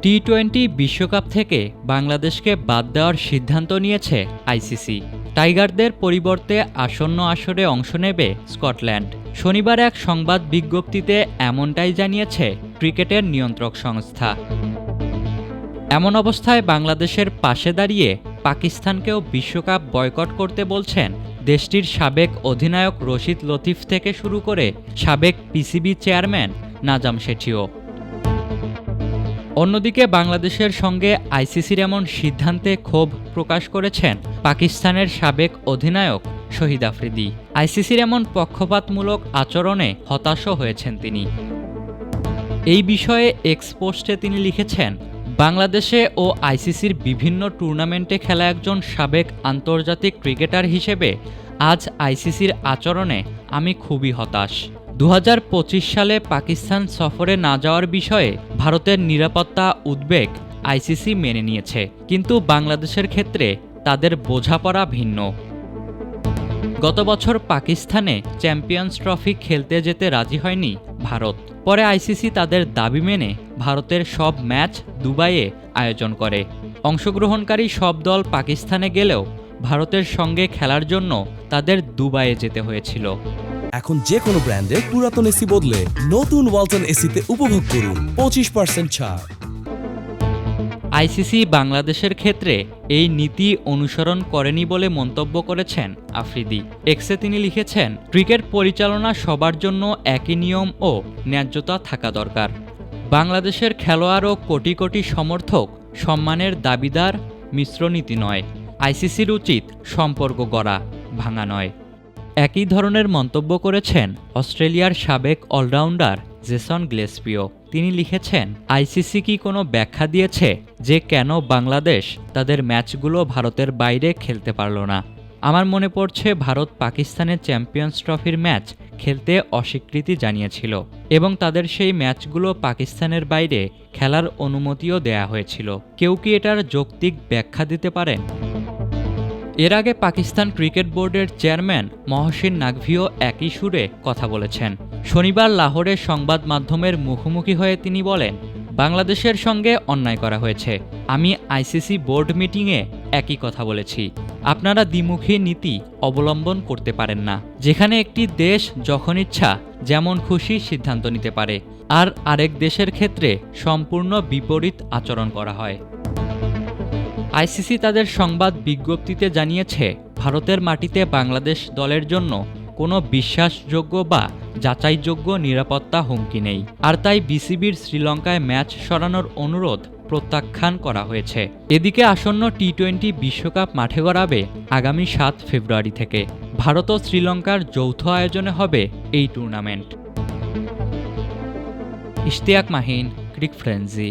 টি-20 বিশ্বকাপ থেকে বাংলাদেশকে বাদ দেওয়ার সিদ্ধান্ত নিয়েছে আইসিসি। টাইগারদের পরিবর্তে আসন্ন আসরে অংশ নেবে স্কটল্যান্ড। শনিবার এক সংবাদ বিজ্ঞপ্তিতে এমনটাই জানিয়েছে ক্রিকেটের নিয়ন্ত্রক সংস্থা। এমন অবস্থায় বাংলাদেশের পাশে দাঁড়িয়ে পাকিস্তানকেও বিশ্বকাপ বয়কট করতে বলছেন দেশটির সাবেক অধিনায়ক রশিদ লতিফ থেকে শুরু করে সাবেক পিসিবি চেয়ারম্যান নাজাম শেঠিও। অন্যদিকে বাংলাদেশের সঙ্গে আইসিসির এমন সিদ্ধান্তে ক্ষোভ প্রকাশ করেছেন পাকিস্তানের সাবেক অধিনায়ক শহীদ আফ্রিদি। আইসিসির এমন পক্ষপাতমূলক আচরণে হতাশও হয়েছেন তিনি। এই বিষয়ে এক্স পোস্টে তিনি লিখেছেন, বাংলাদেশে ও আইসিসির বিভিন্ন টুর্নামেন্টে খেলা একজন সাবেক আন্তর্জাতিক ক্রিকেটার হিসেবে আজ আইসিসির আচরণে আমি খুবই হতাশ। 2025 সালে পাকিস্তান সফরে না যাওয়ার বিষয়ে ভারতের নিরাপত্তা উদ্বেগ আইসিসি মেনে নিয়েছে, কিন্তু বাংলাদেশের ক্ষেত্রে তাদের বোঝাপড়া ভিন্ন। গত বছর পাকিস্তানে চ্যাম্পিয়ন্স ট্রফি খেলতে যেতে রাজি হয়নি ভারত। পরে আইসিসি তাদের দাবি মেনে ভারতের সব ম্যাচ দুবাইয়ে আয়োজন করে। অংশগ্রহণকারী সব দল পাকিস্তানে গেলেও ভারতের সঙ্গে খেলার জন্য তাদের দুবাইয়ে যেতে হয়েছিল। এখন যে কোনো ব্র্যান্ডের পুরাতন এসি বদলে নতুন ওয়ালটন এসিতে উপভোগ করুন 25% ছাড়। আইসিসি বাংলাদেশের ক্ষেত্রে এই নীতি অনুসরণ করেনি বলে মন্তব্য করেছেন আফ্রিদি। এক্সে তিনি লিখেছেন, ক্রিকেট পরিচালনা সবার জন্য একই নিয়ম ও ন্যায্যতা থাকা দরকার। বাংলাদেশের খেলোয়াড় ও কোটি কোটি সমর্থক সম্মানের দাবিদার, মিশ্র নীতি নয়। আইসিসির উচিত সম্পর্ক গড়া, ভাঙা নয়। একই ধরনের মন্তব্য করেছেন অস্ট্রেলিয়ার সাবেক অলরাউন্ডার জেসন গ্লেসপিও। তিনি লিখেছেন, আইসিসি কি কোনো ব্যাখ্যা দিয়েছে যে কেন বাংলাদেশ তাদের ম্যাচগুলো ভারতের বাইরে খেলতে পারল না? আমার মনে পড়ছে ভারত পাকিস্তানের চ্যাম্পিয়ন্স ট্রফির ম্যাচ খেলতে অস্বীকৃতি জানিয়েছিল এবং তাদের সেই ম্যাচগুলো পাকিস্তানের বাইরে খেলার অনুমতিও দেয়া হয়েছিল। কেউ কি এটার যৌক্তিক ব্যাখ্যা দিতে পারেন? এর আগে পাকিস্তান ক্রিকেট বোর্ডের চেয়ারম্যান মহসিন নাকভিও একই সুরে কথা বলেছেন। শনিবার লাহোরের সংবাদ মাধ্যমের মুখোমুখি হয়ে তিনি বলেন, বাংলাদেশের সঙ্গে অন্যায় করা হয়েছে। আমি আইসিসি বোর্ড মিটিংয়ে একই কথা বলেছি। আপনারা দ্বিমুখী নীতি অবলম্বন করতে পারেন না, যেখানে একটি দেশ যখন ইচ্ছা যেমন খুশি সিদ্ধান্ত নিতে পারে আর আরেক দেশের ক্ষেত্রে সম্পূর্ণ বিপরীত আচরণ করা হয়। আইসিসি তাদের সংবাদ বিজ্ঞপ্তিতে জানিয়েছে, ভারতের মাটিতে বাংলাদেশ দলের জন্য কোনো বিশ্বাসযোগ্য বা যাচাইযোগ্য নিরাপত্তা হুমকি নেই, আর তাই বিসিবির শ্রীলঙ্কায় ম্যাচ সরানোর অনুরোধ প্রত্যাখ্যান করা হয়েছে। এদিকে আসন্ন টি-20 বিশ্বকাপ মাঠে গড়াবে আগামী 7 ফেব্রুয়ারি থেকে। ভারত ও শ্রীলঙ্কার যৌথ আয়োজনে হবে এই টুর্নামেন্ট। ইশতিয়াক মাহিন, ক্রিক ফ্রেন্সি।